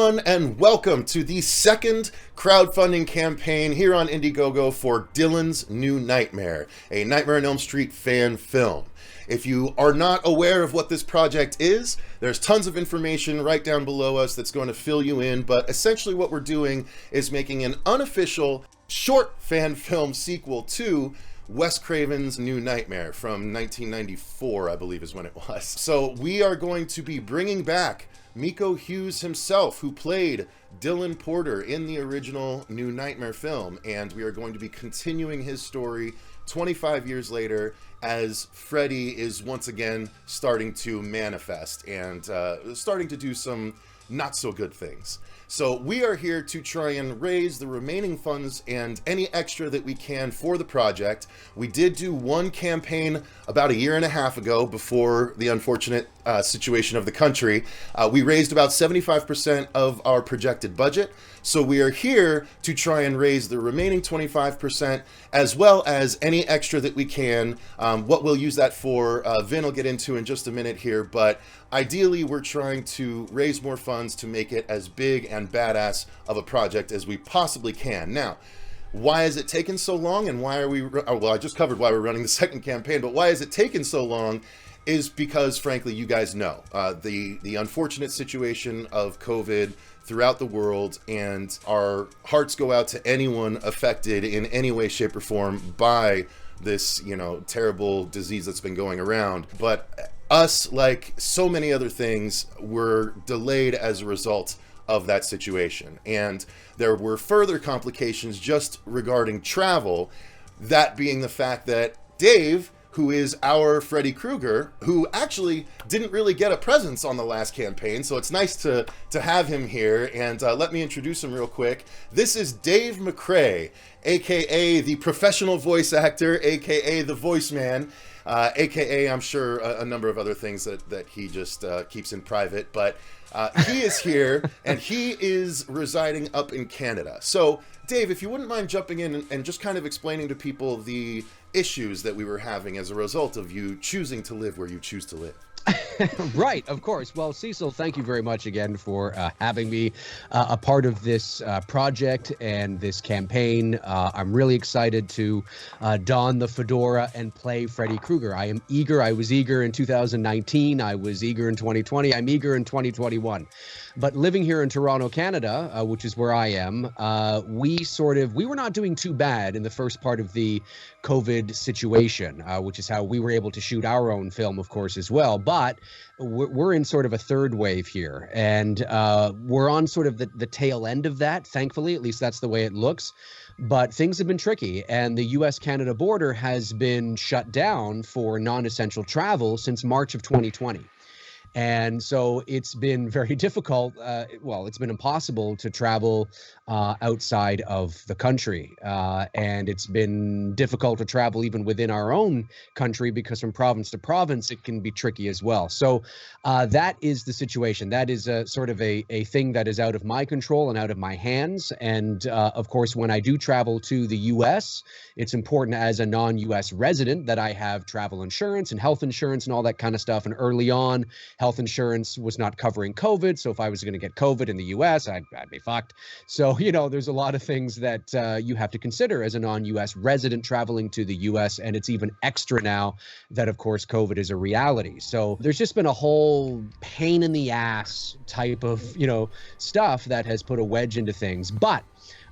everyone, and welcome to the second crowdfunding campaign here on Indiegogo for Dylan's New Nightmare, a Nightmare on Elm Street fan film. If you are not aware of what this project is, there's tons of information right down below us that's going to fill you in, but essentially what we're doing is making an unofficial short fan film sequel to Wes Craven's New Nightmare from 1994, I believe is when it was. So we are going to be bringing back Miko Hughes himself, who played Dylan Porter in the original New Nightmare film, and we are going to be continuing his story 25 years later as Freddy is once again starting to manifest and starting to do some not so good things. So we are here to try and raise the remaining funds and any extra that we can for the project. We did do one campaign about a year and a half ago before the unfortunate situation of the country. We raised about 75% of our projected budget. So we are here to try and raise the remaining 25% as well as any extra that we can. What we'll use that for, Vin will get into in just a minute here, but ideally we're trying to raise more funds to make it as big and badass of a project as we possibly can. Now, why has it taken so long, and why are we, well, I just covered why we're running the second campaign, but why has it taken so long is because, frankly, you guys know, the unfortunate situation of COVID throughout the world, and our hearts go out to anyone affected in any way, shape, or form by this, terrible disease that's been going around. But us, like so many other things, were delayed as a result of that situation. And there were further complications just regarding travel, that being the fact that Dave, who is our Freddy Krueger, who actually didn't really get a presence on the last campaign, so it's nice to have him here. And let me introduce him real quick. This is Dave McCrae, aka the professional voice actor, aka the voice man, aka I'm sure a number of other things that he just keeps in private, but he is here and he is residing up in Canada. So Dave, if you wouldn't mind jumping in and just kind of explaining to people the issues that we were having as a result of you choosing to live where you choose to live. Right, of course. Well, Cecil, thank you very much again for having me a part of this project and this campaign. I'm really excited to don the fedora and play Freddy Krueger. I am eager. I was eager in 2019. I was eager in 2020. I'm eager in 2021. But living here in Toronto, Canada, which is where I am, we were not doing too bad in the first part of the COVID situation, which is how we were able to shoot our own film, of course, as well. But we're in sort of a third wave here, and we're on sort of the tail end of that, thankfully. At least that's the way it looks. But things have been tricky, and the U.S.-Canada border has been shut down for non-essential travel since March of 2020. And so it's been very difficult. It's been impossible to travel outside of the country. And it's been difficult to travel even within our own country, because from province to province, it can be tricky as well. So that is the situation. That is sort of a thing that is out of my control and out of my hands. And of course, when I do travel to the U.S., it's important as a non-U.S. resident that I have travel insurance and health insurance and all that kind of stuff. And early on, health insurance was not covering COVID. So if I was going to get COVID in the US, I'd be fucked. So, there's a lot of things that you have to consider as a non-US resident traveling to the US. And it's even extra now that, of course, COVID is a reality. So there's just been a whole pain in the ass type of, stuff that has put a wedge into things. But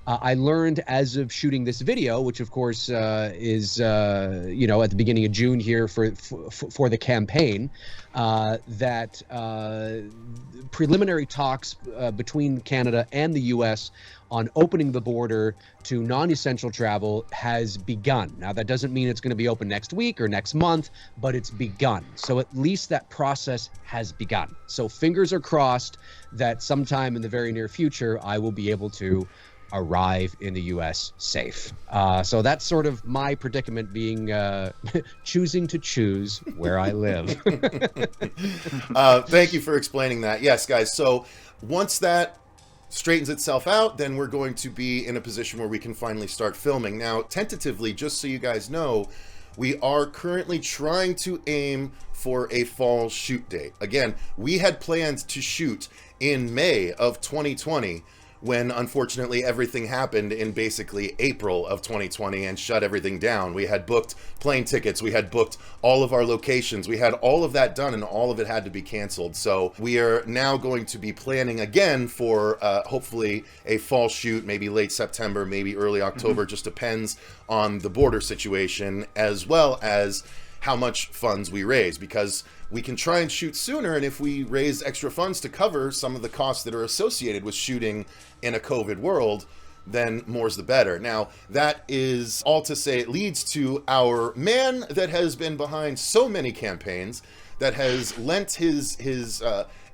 I learned as of shooting this video, which of course is at the beginning of June here for the campaign, that preliminary talks between Canada and the U.S. on opening the border to non-essential travel has begun. Now, that doesn't mean it's going to be open next week or next month, but it's begun. So at least that process has begun. So fingers are crossed that sometime in the very near future, I will be able to arrive in the U.S. safe. So that's sort of my predicament, being choosing to choose where I live. Thank you for explaining that. Yes, guys. So once that straightens itself out, then we're going to be in a position where we can finally start filming. Now, tentatively, just so you guys know, we are currently trying to aim for a fall shoot date. Again, we had plans to shoot in May of 2020, when unfortunately everything happened in basically April of 2020 and shut everything down. We had booked plane tickets, we had booked all of our locations, we had all of that done, and all of it had to be canceled. So we are now going to be planning again for hopefully a fall shoot, maybe late September, maybe early October, just depends on the border situation, as well as how much funds we raise, because we can try and shoot sooner, and if we raise extra funds to cover some of the costs that are associated with shooting in a COVID world, then more's the better. Now, that is all to say it leads to our man that has been behind so many campaigns, that has lent his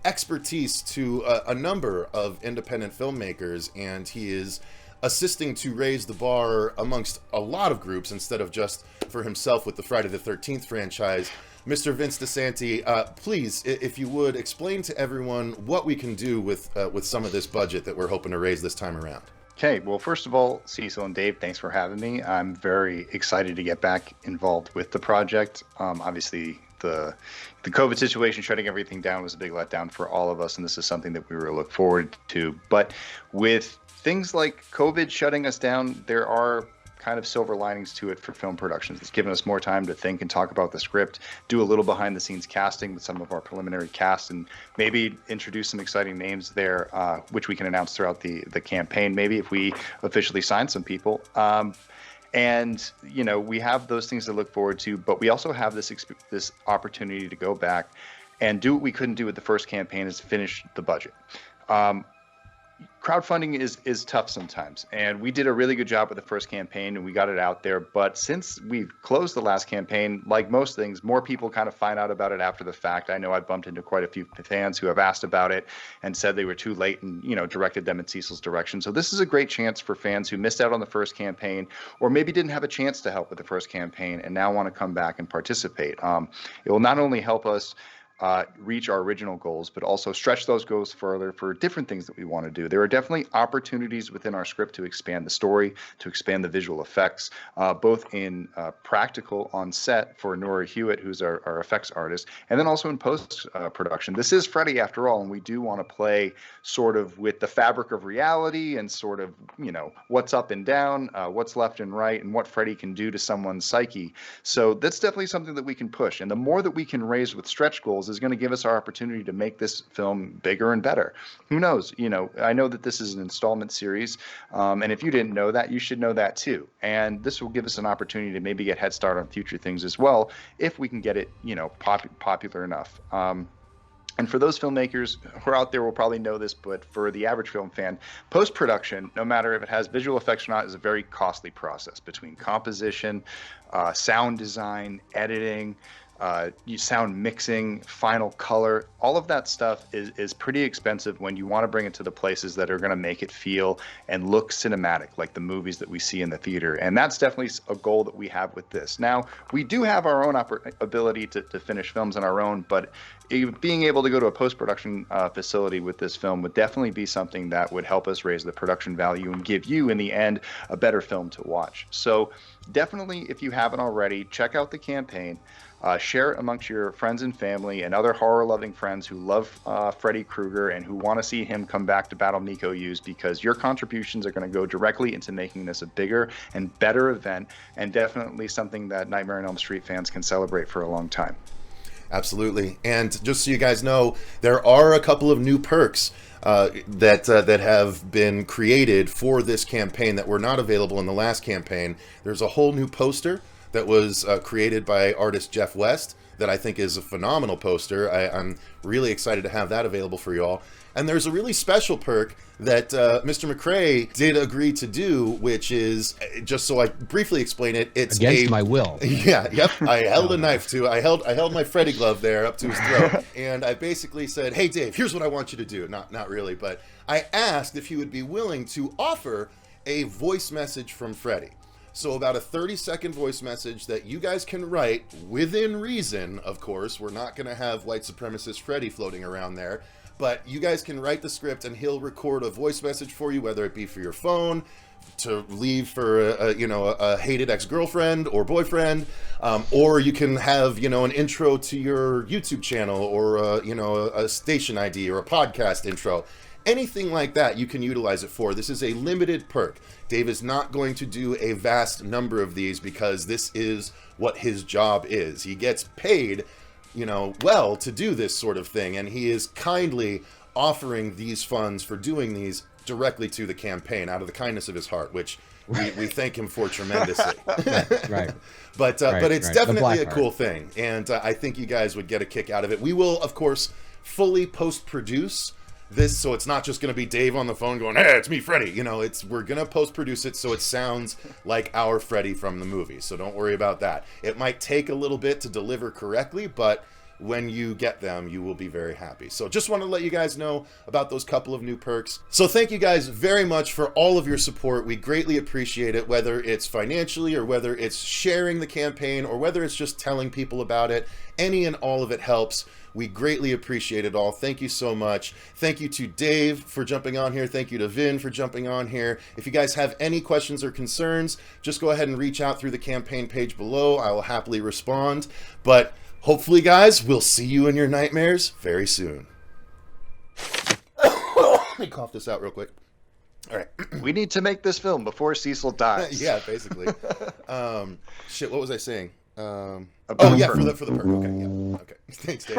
expertise to a number of independent filmmakers, and he is assisting to raise the bar amongst a lot of groups instead of just for himself with the Friday the 13th franchise. Mr. Vince DeSanti, please, if you would, explain to everyone what we can do with some of this budget that we're hoping to raise this time around. Okay, well, first of all, Cecil and Dave, thanks for having me. I'm very excited to get back involved with the project. Obviously, the COVID situation, shutting everything down, was a big letdown for all of us, and this is something that we were look forward to. But with things like COVID shutting us down, there are kind of silver linings to it for film productions. It's given us more time to think and talk about the script, do a little behind the scenes casting with some of our preliminary cast, and maybe introduce some exciting names there, which we can announce throughout the campaign, maybe if we officially sign some people. And, you know, we have those things to look forward to, but we also have this opportunity to go back and do what we couldn't do with the first campaign, is finish the budget. Crowdfunding is tough sometimes, and we did a really good job with the first campaign and we got it out there. But since we've closed the last campaign, like most things, more people kind of find out about it after the fact. I know I bumped into quite a few fans who have asked about it and said they were too late, and, you know, directed them in Cecil's direction. So this is a great chance for fans who missed out on the first campaign, or maybe didn't have a chance to help with the first campaign and now want to come back and participate. It will not only help us reach our original goals, but also stretch those goals further for different things that we want to do. There are definitely opportunities within our script to expand the story, to expand the visual effects, both in practical on set for Nora Hewitt, who's our effects artist, and then also in post-production. This is Freddy after all, and we do want to play sort of with the fabric of reality and sort of, you know, what's up and down, what's left and right, and what Freddy can do to someone's psyche. So that's definitely something that we can push. And the more that we can raise with stretch goals is going to give us our opportunity to make this film bigger and better. Who knows? You know, I know that this is an installment series, and if you didn't know that, you should know that too. And this will give us an opportunity to maybe get head start on future things as well, if we can get it, you know, popular enough. And for those filmmakers who are out there will probably know this, but for the average film fan, post-production, no matter if it has visual effects or not, is a very costly process between composition, sound design, editing, sound mixing, final color. All of that stuff is pretty expensive when you want to bring it to the places that are going to make it feel and look cinematic, like the movies that we see in the theater. And that's definitely a goal that we have with this. Now, we do have our own ability to finish films on our own, but being able to go to a post-production facility with this film would definitely be something that would help us raise the production value and give you, in the end, a better film to watch. So definitely, if you haven't already, check out the campaign. Share it amongst your friends and family and other horror-loving friends who love Freddy Krueger and who want to see him come back to Battle Miko Use, because your contributions are going to go directly into making this a bigger and better event, and definitely something that Nightmare on Elm Street fans can celebrate for a long time. Absolutely. And just so you guys know, there are a couple of new perks that have been created for this campaign that were not available in the last campaign. There's a whole new poster that was created by artist Jeff West that I think is a phenomenal poster. I'm really excited to have that available for you all. And there's a really special perk that Mr. McCrae did agree to do, which is, just so I briefly explain it, it's against my will. Yeah, yep. I held a knife too. I held my Freddy glove there up to his throat, and I basically said, "Hey, Dave, here's what I want you to do." Not really, but I asked if he would be willing to offer a voice message from Freddy. So about a 30-second voice message that you guys can write within reason, of course. We're not going to have white supremacist Freddy floating around there. But you guys can write the script and he'll record a voice message for you, whether it be for your phone, to leave for a hated ex-girlfriend or boyfriend, or you can have an intro to your YouTube channel, or a station ID or a podcast intro. Anything like that you can utilize it for. This is a limited perk. Dave is not going to do a vast number of these because this is what his job is. He gets paid well to do this sort of thing, and he is kindly offering these funds for doing these directly to the campaign out of the kindness of his heart, which we thank him for tremendously. Right. But it's definitely a cool thing, and I think you guys would get a kick out of it. We will, of course, fully post-produce this, so it's not just going to be Dave on the phone going, "Hey, it's me, Freddy." We're going to post-produce it so it sounds like our Freddy from the movie. So don't worry about that. It might take a little bit to deliver correctly, but when you get them, you will be very happy. So just want to let you guys know about those couple of new perks. So thank you guys very much for all of your support. We greatly appreciate it, whether it's financially or whether it's sharing the campaign or whether it's just telling people about it. Any and all of it helps. We greatly appreciate it all. Thank you so much. Thank you to Dave for jumping on here. Thank you to Vin for jumping on here. If you guys have any questions or concerns, just go ahead and reach out through the campaign page below. I will happily respond. But hopefully, guys, we'll see you in your nightmares very soon. Let me cough this out real quick. All right. We need to make this film before Cecil dies. Yeah, basically. Shit, what was I saying? For the perk. Okay, yeah. Okay. Thanks, Dave.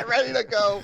Ready to go.